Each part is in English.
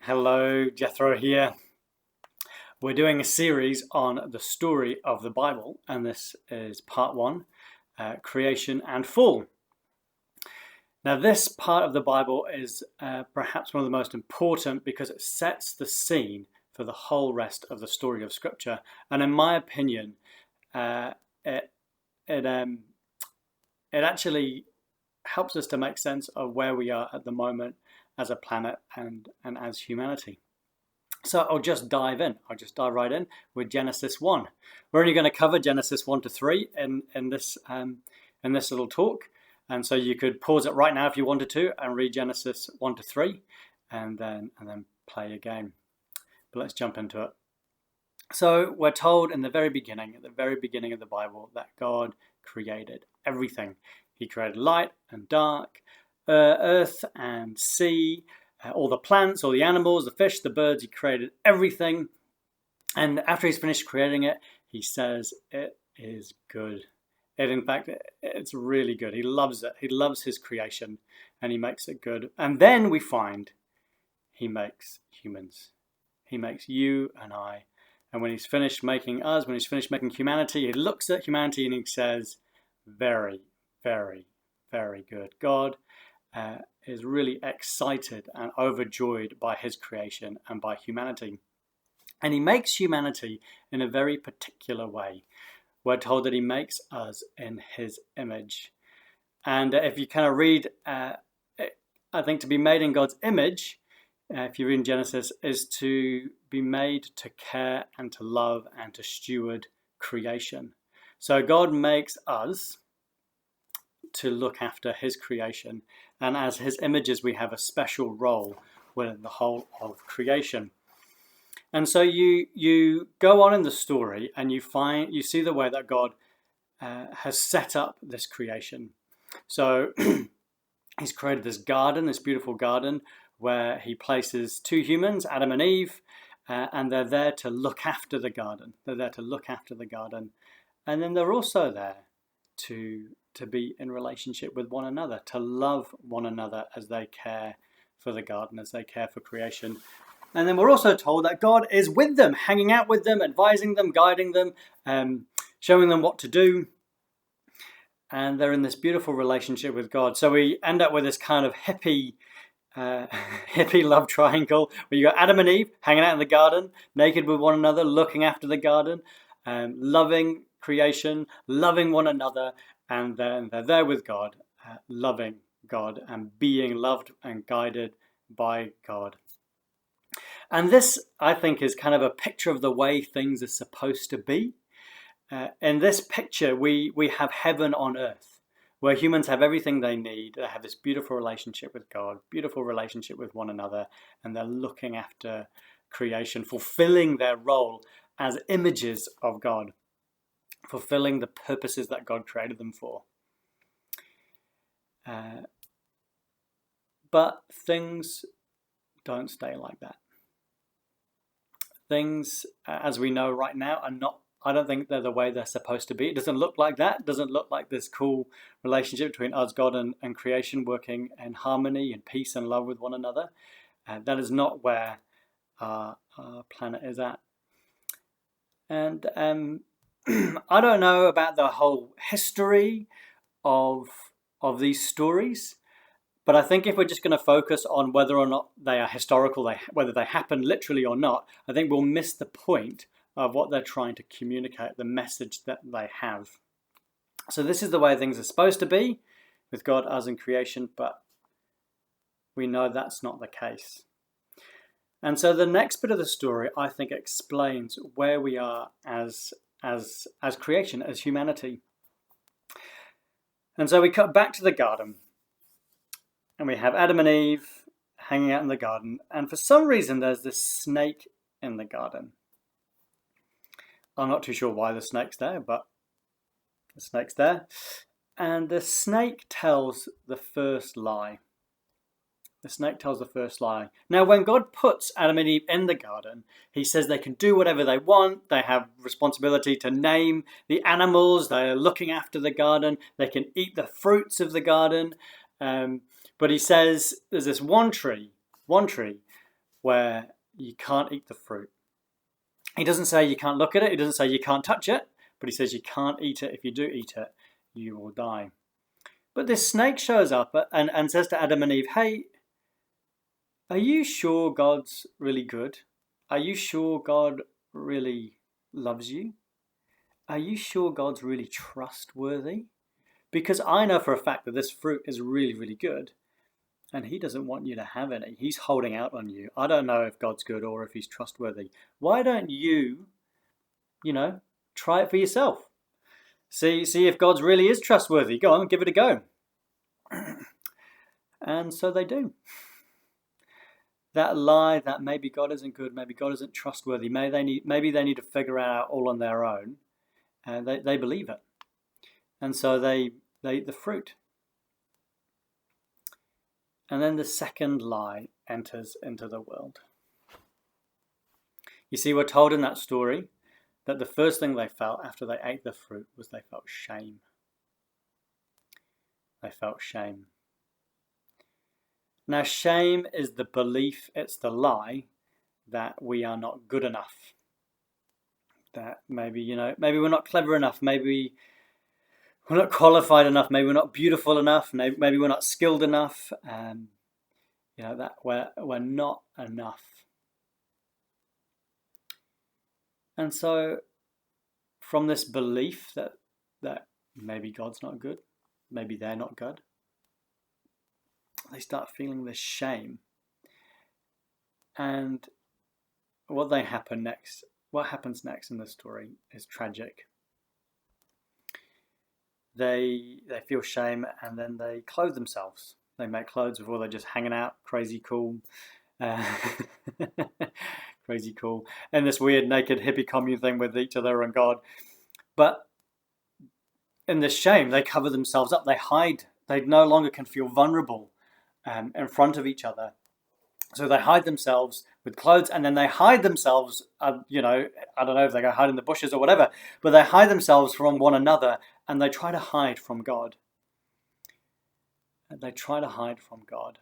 Hello, Jethro here. We're doing a series on the story of the Bible, and this is part one, creation and fall. Now, this part of the Bible is perhaps one of the most important because it sets the scene for the whole rest of the story of Scripture. And in my opinion, it actually helps us to make sense of where we are at the moment as a planet and as humanity. So I'll just dive right in with Genesis 1. We're only going to cover Genesis 1 to 3 in this little talk. And so you could pause it right now if you wanted to and read Genesis 1 to 3 and then play a game. But let's jump into it. So we're told at the very beginning of the Bible, that God created everything. He created light and dark, earth and sea, all the plants, all the animals, the fish, the birds. He created everything. And after he's finished creating it, he says it is good. In fact, it's really good. He loves it. He loves his creation and he makes it good. And then we find he makes humans. He makes you and I. And when he's finished making us, when he's finished making humanity, he looks at humanity and he says, very, very, very good. God is really excited and overjoyed by his creation and by humanity. And he makes humanity in a very particular way. We're told that he makes us in his image. And if you kind of read, I think to be made in God's image, if you read in Genesis, is to be made to care and to love and to steward creation. So God makes us to look after his creation, and as his images we have a special role within the whole of creation. And so you go on in the story and you see the way that God has set up this creation. So he's created this garden, this beautiful garden, where he places two humans, Adam and Eve, and they're there to look after the garden. And then they're also there to be in relationship with one another, to love one another as they care for the garden, as they care for creation. And then we're also told that God is with them, hanging out with them, advising them, guiding them, showing them what to do. And they're in this beautiful relationship with God. So we end up with this kind of hippie love triangle where you got Adam and Eve hanging out in the garden, naked with one another, looking after the garden, loving creation, loving one another, and then they're there with God, loving God and being loved and guided by God. And this, I think, is kind of a picture of the way things are supposed to be. In this picture, we have heaven on earth, where humans have everything they need. They have this beautiful relationship with God, beautiful relationship with one another, and they're looking after creation, fulfilling their role as images of God, fulfilling the purposes that God created them for. But things don't stay like that. Things, as we know right now, are not, I don't think they're the way they're supposed to be. It doesn't look like that. It doesn't look like this cool relationship between us, God, and creation working in harmony and peace and love with one another. That is not where our planet is at. And I don't know about the whole history of these stories, but I think if we're just going to focus on whether or not they are historical, whether they happened literally or not, I think we'll miss the point of what they're trying to communicate, the message that they have. So this is the way things are supposed to be with God, us, and creation, but we know that's not the case. And so the next bit of the story, I think, explains where we are as creation, as humanity. And so we cut back to the garden, and we have Adam and Eve hanging out in the garden, and for some reason there's this snake in the garden. I'm not too sure why the snake's there, but the snake's there. And the snake tells the first lie. Now, when God puts Adam and Eve in the garden, he says they can do whatever they want. They have responsibility to name the animals. They're looking after the garden. They can eat the fruits of the garden. But he says there's this one tree where you can't eat the fruit. He doesn't say you can't look at it. He doesn't say you can't touch it. But he says you can't eat it. If you do eat it, you will die. But this snake shows up and says to Adam and Eve, hey, are you sure God's really good? Are you sure God really loves you? Are you sure God's really trustworthy? Because I know for a fact that this fruit is really, really good. And he doesn't want you to have any. He's holding out on you. I don't know if God's good or if he's trustworthy. Why don't you, try it for yourself? See if God really is trustworthy. Go on, give it a go. And so they do. That lie that maybe God isn't good, maybe God isn't trustworthy, maybe they need to figure it out all on their own. They believe it. And so they eat the fruit. And then the second lie enters into the world. You see, we're told in that story that the first thing they felt after they ate the fruit was they felt shame. They felt shame. Now, shame is the belief, it's the lie that we are not good enough. That maybe we're not clever enough, maybe we're not qualified enough, maybe we're not beautiful enough, maybe we're not skilled enough, that we're not enough. And so from this belief that maybe God's not good, maybe they're not good, they start feeling this shame. And what happens next in the story is tragic. They feel shame and then they clothe themselves. They make clothes before they're just hanging out, crazy cool. Crazy cool. And this weird naked hippie commune thing with each other and God. But in this shame, they cover themselves up. They hide. They no longer can feel vulnerable in front of each other. So they hide themselves with clothes, and then they hide themselves, I don't know if they go hide in the bushes or whatever, but they hide themselves from one another, and they try to hide from God. And they try to hide from God.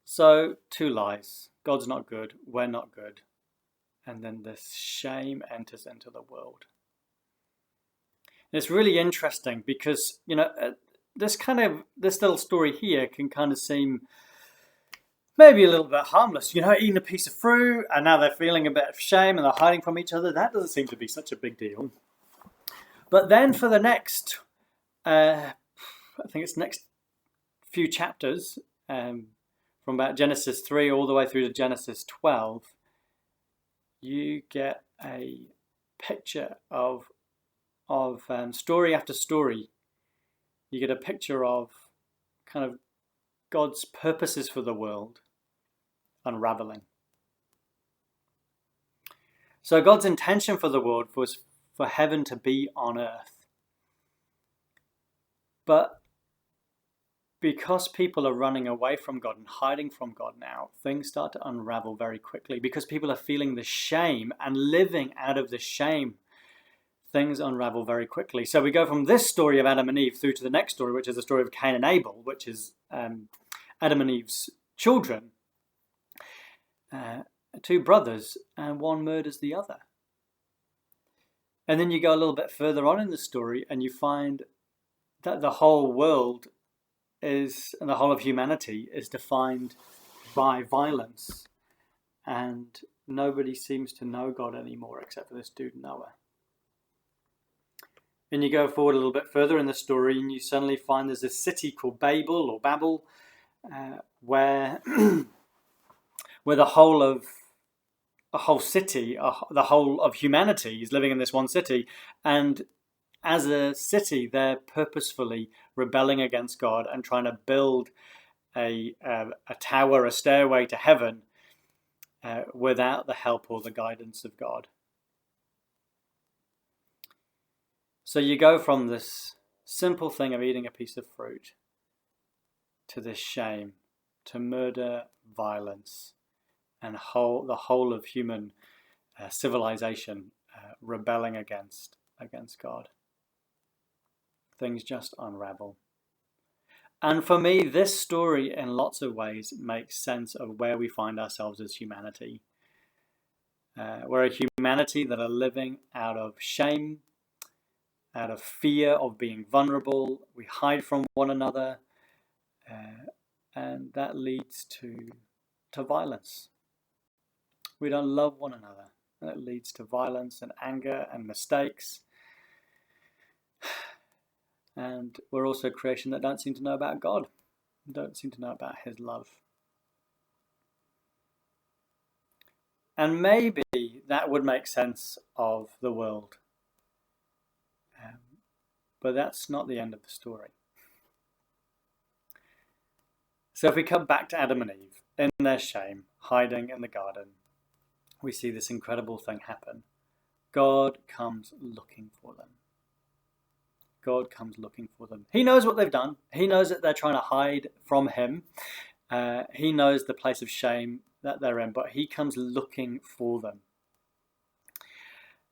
So, two lies. God's not good, we're not good. And then this shame enters into the world. And it's really interesting because, this little story here can kind of seem maybe a little bit harmless. Eating a piece of fruit and now they're feeling a bit of shame and they're hiding from each other. That doesn't seem to be such a big deal. But then for the next, I think it's next few chapters, from about Genesis 3 all the way through to Genesis 12, you get a picture of story after story. You get a picture of kind of God's purposes for the world unraveling. So God's intention for the world was for heaven to be on earth. But because people are running away from God and hiding from God now, things start to unravel very quickly because people are feeling the shame and living out of the shame. Things unravel very quickly. So we go from this story of Adam and Eve through to the next story, which is the story of Cain and Abel, which is Adam and Eve's children. Two brothers, and one murders the other. And then you go a little bit further on in the story and you find that the whole world and the whole of humanity is defined by violence. And nobody seems to know God anymore except for this dude Noah. And you go forward a little bit further in the story and you suddenly find there's this city called Babel, where the whole of humanity is living in this one city, and as a city they're purposefully rebelling against God and trying to build a tower, a stairway to heaven without the help or the guidance of God. So you go from this simple thing of eating a piece of fruit to this shame, to murder, violence, and the whole of human civilization rebelling against God. Things just unravel. And for me, this story in lots of ways makes sense of where we find ourselves as humanity. We're a humanity that are living out of shame, out of fear of being vulnerable. We hide from one another, and that leads to violence. We don't love one another, and it leads to violence and anger and mistakes. And we're also a creation that don't seem to know about God, don't seem to know about his love. And maybe that would make sense of the world. But that's not the end of the story. So if we come back to Adam and Eve, in their shame, hiding in the garden, we see this incredible thing happen. God comes looking for them. God comes looking for them. He knows what they've done. He knows that they're trying to hide from him. He knows the place of shame that they're in, but he comes looking for them.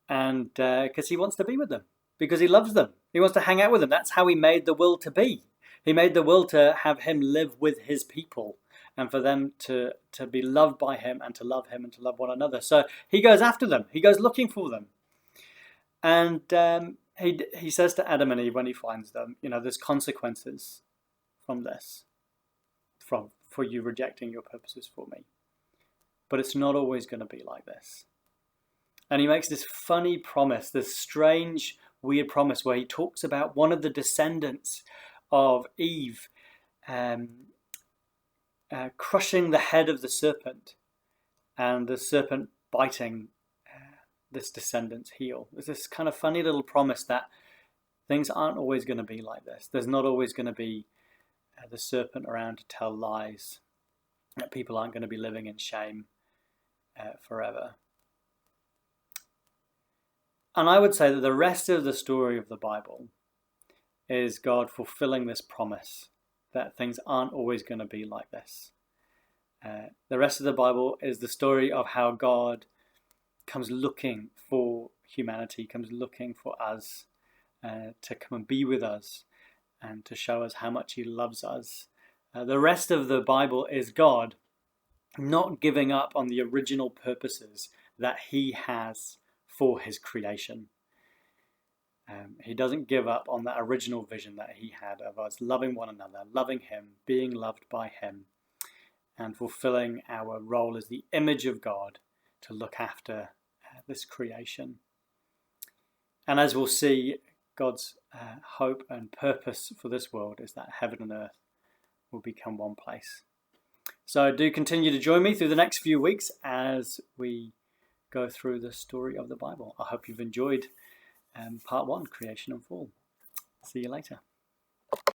And because he wants to be with them, because he loves them. He wants to hang out with them. That's how he made the world to be. He made the world to have him live with his people and for them to be loved by him and to love him and to love one another. So he goes after them. He goes looking for them. And he says to Adam and Eve when he finds them, there's consequences from this, for you rejecting your purposes for me. But it's not always going to be like this. And he makes this funny promise, this strange, weird promise where he talks about one of the descendants of Eve crushing the head of the serpent and the serpent biting this descendant's heel. There's this kind of funny little promise that things aren't always going to be like this. There's not always going to be the serpent around to tell lies, that people aren't going to be living in shame forever. And I would say that the rest of the story of the Bible is God fulfilling this promise that things aren't always going to be like this. The rest of the Bible is the story of how God comes looking for humanity, comes looking for us to come and be with us and to show us how much he loves us. The rest of the Bible is God not giving up on the original purposes that he has for his creation. He doesn't give up on that original vision that he had of us loving one another, loving him, being loved by him, and fulfilling our role as the image of God to look after this creation. And as we'll see, God's hope and purpose for this world is that heaven and earth will become one place. So do continue to join me through the next few weeks as we go through the story of the Bible. I hope you've enjoyed part 1, Creation and Fall. See you later.